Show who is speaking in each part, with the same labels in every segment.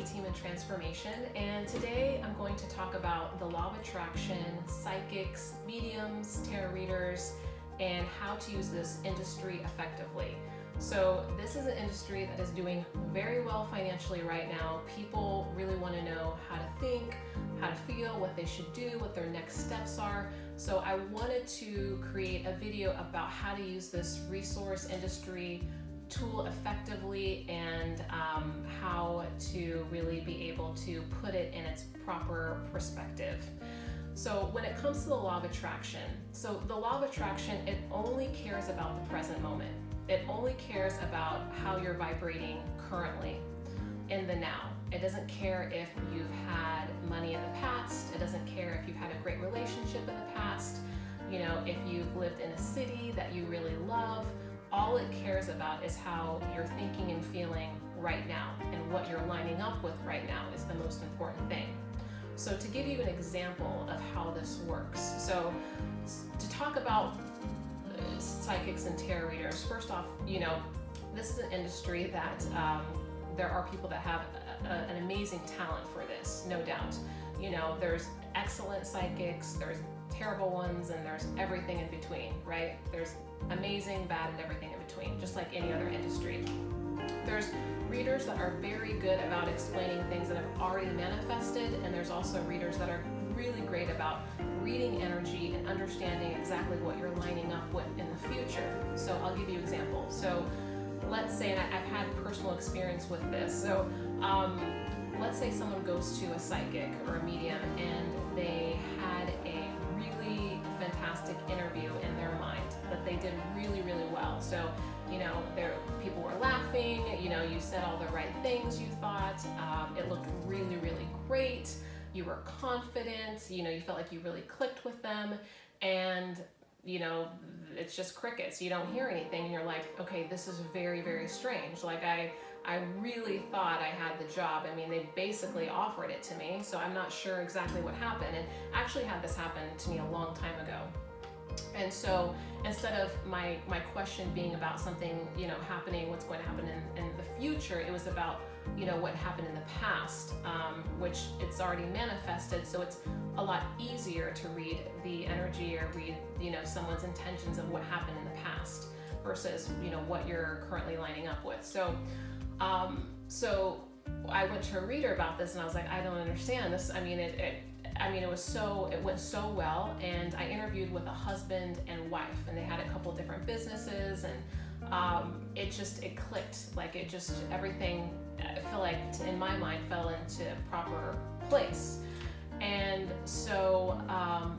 Speaker 1: TeresaATeam and transformation, and today I'm going to talk about the law of attraction, psychics, mediums, tarot readers, and how to use this industry effectively. So this is an industry that is doing very well financially right now. People really want to know how to think, how to feel, what they should do, what their next steps are. So I wanted to create a video about how to use this resource industry tool effectively and how to really be able to put it in its proper perspective. So when it comes to the law of attraction, so the law of attraction, it only cares about the present moment. It only cares about how you're vibrating currently in the now. It doesn't care if you've had money in the past. It doesn't care if you've had a great relationship in the past. You know, if you've lived in a city that you really love. All it cares about is how you're thinking and feeling right now, and what you're lining up with right now is the most important thing. So to give you an example of how this works, so to talk about psychics and tarot readers, first off, you know, this is an industry that there are people that have an amazing talent for this, no doubt. You know, there's excellent psychics, there's terrible ones, and there's everything in between, right? There's amazing, bad, and everything in between, just like any other industry. There's readers that are very good about explaining things that have already manifested, and there's also readers that are really great about reading energy and understanding exactly what you're lining up with in the future. So I'll give you examples. So let's say, and I've had personal experience with this, so let's say someone goes to a psychic or a medium and they had a really fantastic interview in their mind, that they did really, really well. So, you know, people were laughing, you know, you said all the right things you thought, it looked really, really great, you were confident, you know, you felt like you really clicked with them, and you know, it's just crickets, you don't hear anything, and you're like, okay, this is very, very strange. Like I really thought I had the job. I mean, they basically offered it to me, so I'm not sure exactly what happened. And I actually had this happen to me a long time ago. And so instead of my question being about something, you know, happening, what's going to happen in the future, it was about, you know, what happened in the past, which it's already manifested. So it's a lot easier to read the energy or read, you know, someone's intentions of what happened in the past versus, you know, what you're currently lining up with. So, so I went to a reader about this and I was like, I don't understand this. I mean, it went so well, and I interviewed with a husband and wife, and they had a couple different businesses, and it clicked. Like everything, I feel like in my mind fell into proper place. And so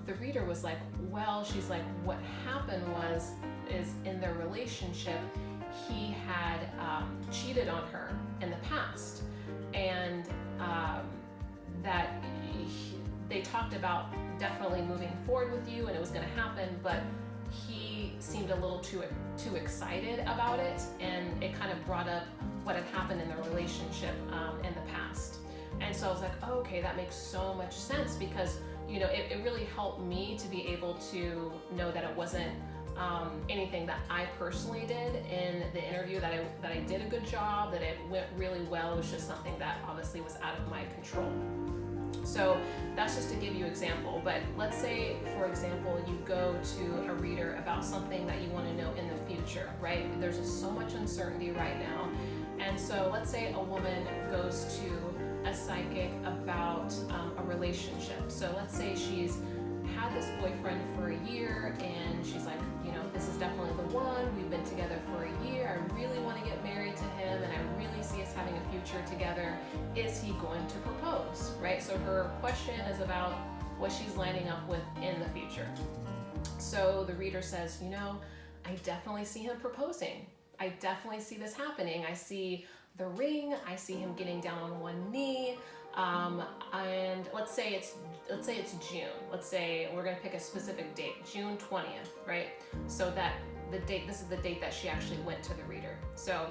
Speaker 1: the reader was like, well, she's like, what happened is in their relationship, he had cheated on her in the past, and that they talked about definitely moving forward with you and it was going to happen, but he seemed a little too excited about it, and it kind of brought up what had happened in their relationship in the past. And so I was like, oh, okay, that makes so much sense, because you know, it really helped me to be able to know that it wasn't anything that I personally did in the interview, that I did a good job, that it went really well. It was just something that obviously was out of my control. So that's just to give you an example. But let's say, for example, you go to a reader about something that you want to know in the future, right? There's just so much uncertainty right now. And so let's say a woman goes to a psychic about a relationship. So let's say she's had this boyfriend for a year, and she's like, you know, this is definitely the one. We've been together for a year. I really want to get married to him, and I really see us having a future together. Is he going to propose, right? So her question is about what she's lining up with in the future. So the reader says, you know, I definitely see him proposing. I definitely see this happening. I see the ring. I see him getting down on one knee. And let's say it's June. Let's say we're gonna pick a specific date, June 20th, right? So that this is the date that she actually went to the reader. So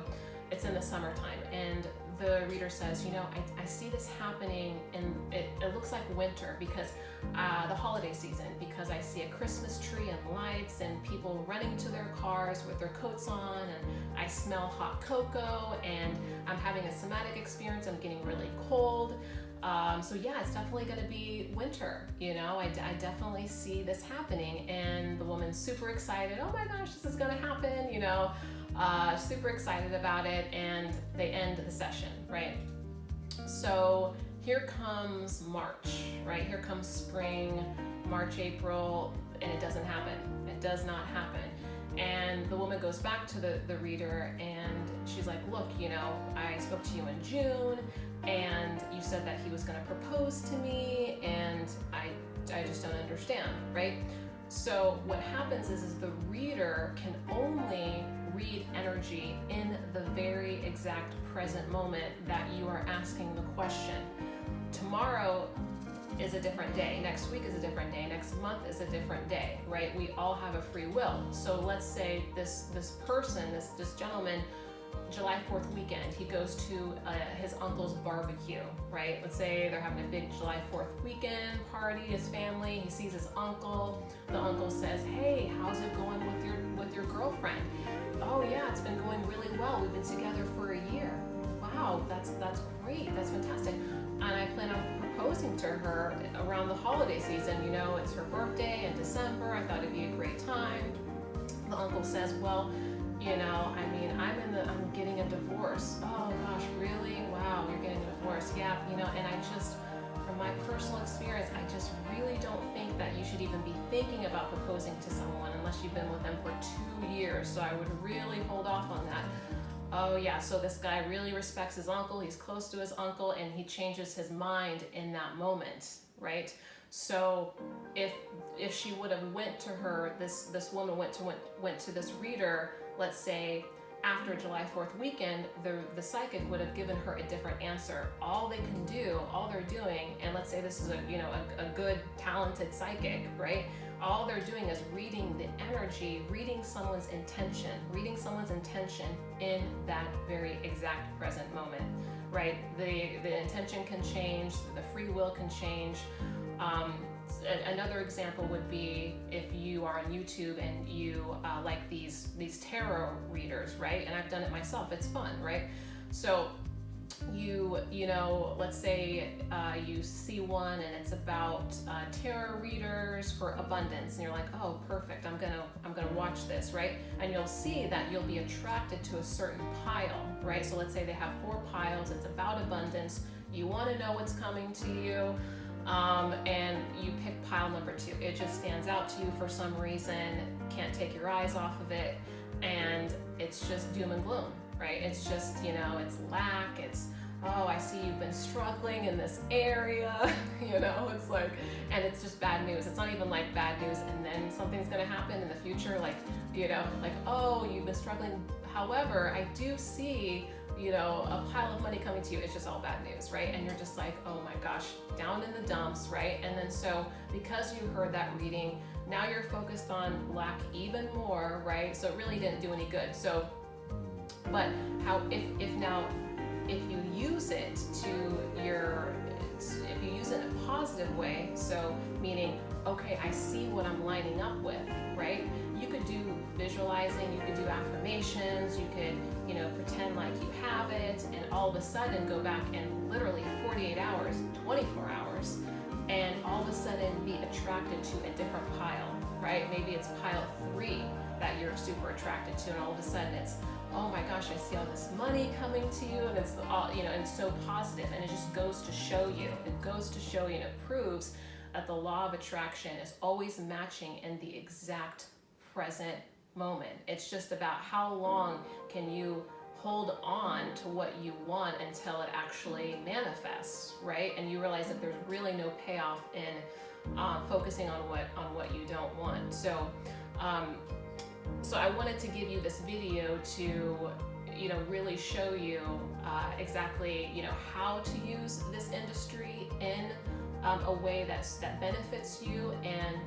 Speaker 1: it's in the summertime, and the reader says, I see this happening, and it looks like winter because the holiday season, because I see a Christmas tree and lights and people running to their cars with their coats on, and I smell hot cocoa, and I'm having a somatic experience. I'm getting really cold. So yeah, it's definitely going to be winter. I definitely see this happening, and the woman's super excited. Oh my gosh, this is going to happen. Super excited about it, and they end the session, right? So here comes March, right? Here comes spring, March, April, and it doesn't happen. It does not happen. And the woman goes back to the reader, and she's like, look, I spoke to you in June, and you said that he was going to propose to me, and I just don't understand, right? So what happens is the reader can only read energy in the very exact present moment that you are asking the question. Tomorrow is a different day. Next week is a different day. Next month is a different day, right? We all have a free will. So let's say this person, this gentleman, July 4th weekend, he goes to his uncle's barbecue, right? Let's say they're having a big July 4th weekend party, his family, he sees his uncle. The uncle says, hey, how's it going with your girlfriend? Oh yeah, it's been going really well. We've been together for a year. Wow, that's great, that's fantastic. And I plan on proposing to her around the holiday season. It's her birthday in December. I thought it'd be a great time. The uncle says, well, I'm getting a divorce. Oh gosh, really? Wow, you're getting a divorce. Yeah, and I just, from my personal experience, I just really don't think that you should even be thinking about proposing to someone unless you've been with them for 2 years. So I would really hold off on that. Oh yeah, so this guy really respects his uncle. He's close to his uncle, and he changes his mind in that moment, right? So if she would have went to her, this woman went to this reader, let's say after July 4th weekend, the psychic would have given her a different answer. All they're doing, and let's say this is a good, talented psychic, right? All they're doing is reading the energy, reading someone's intention in that very exact present moment, right? The intention can change, the free will can change. Another example would be if you are on YouTube and you like these tarot readers, right? And I've done it myself. It's fun, right? So let's say you see one and it's about tarot readers for abundance, and you're like, oh, perfect. I'm gonna watch this, right? And you'll see that you'll be attracted to a certain pile, right? So let's say they have 4 piles. It's about abundance. You want to know what's coming to you. And you pick pile number 2. It just stands out to you for some reason, can't take your eyes off of it, and it's just doom and gloom, right? It's just, it's lack, it's, oh, I see you've been struggling in this area, it's like, and it's just bad news. It's not even like bad news and then something's gonna happen in the future, like, oh, you've been struggling. However, I do see a pile of money coming to you. It's just all bad news, right? And you're just like, oh my gosh, down in the dumps, right? And then so because you heard that reading, now you're focused on lack even more, right? So it really didn't do any good. So, but if you use it if you use it in a positive way, so meaning, okay, I see what I'm lining up with, right? You could do visualizing, you could do affirmations, you could, pretend like you have it, and all of a sudden go back and literally 48 hours, 24 hours, and all of a sudden be attracted to a different pile, right? Maybe it's pile 3 that you're super attracted to, and all of a sudden it's, oh my gosh, I see all this money coming to you, and it's all, and it's so positive, and it just goes to show you, and it proves that the law of attraction is always matching in the exact present moment. It's just about how long can you hold on to what you want until it actually manifests, right? And you realize that there's really no payoff in focusing on what you don't want. So I wanted to give you this video to really show you exactly how to use this industry in a way that benefits you, and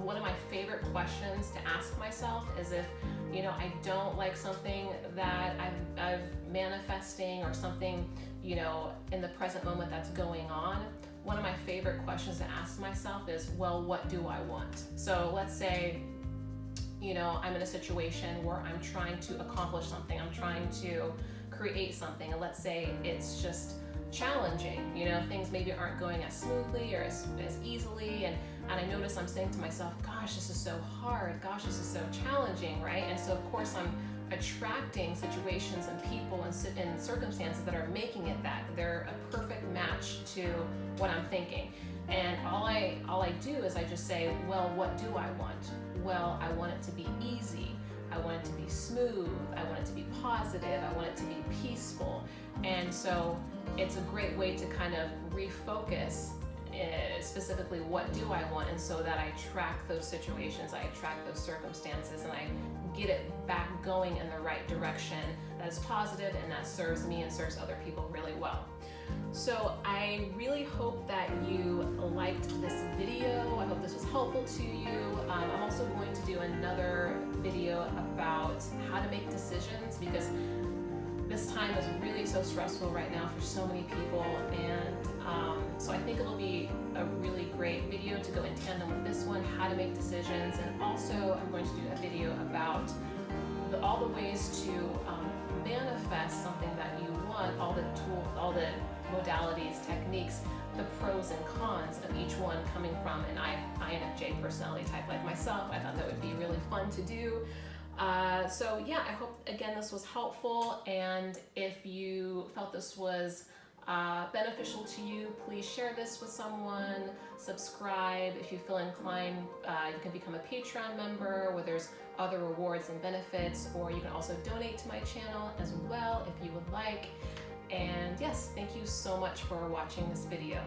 Speaker 1: one of my favorite questions to ask myself is if, you know, I don't like something that I'm manifesting or something, you know, in the present moment that's going on. One of my favorite questions to ask myself is, well, what do I want? So let's say, you know, I'm in a situation where I'm trying to accomplish something, I'm trying to create something, and let's say it's just challenging, you know, things maybe aren't going as smoothly or as easily, and I notice I'm saying to myself, gosh, this is so hard, gosh, this is so challenging, right? And so of course I'm attracting situations and people and circumstances that are making it that. They're a perfect match to what I'm thinking. And all I do is I just say, well, what do I want? Well, I want it to be easy. I want it to be smooth. I want it to be positive. I want it to be peaceful. And so it's a great way to kind of refocus specifically what do I want, and so that I track those situations, I attract those circumstances, and I get it back going in the right direction that is positive and that serves me and serves other people really well. So I really hope that you liked this video. I hope this was helpful to you. I'm also going to do another video about how to make decisions, because this time is really so stressful right now for so many people, and so I think it'll be a really great video to go in tandem with this one, how to make decisions. And also I'm going to do a video about all the ways to manifest something that you want, all the tools, all the modalities, techniques, the pros and cons of each one coming from an INFJ personality type like myself. I thought that would be really fun to do. So yeah, I hope again this was helpful, and if you felt this was beneficial to you, please share this with someone, subscribe. If you feel inclined, you can become a Patreon member where there's other rewards and benefits, or you can also donate to my channel as well if you would like. And yes, thank you so much for watching this video.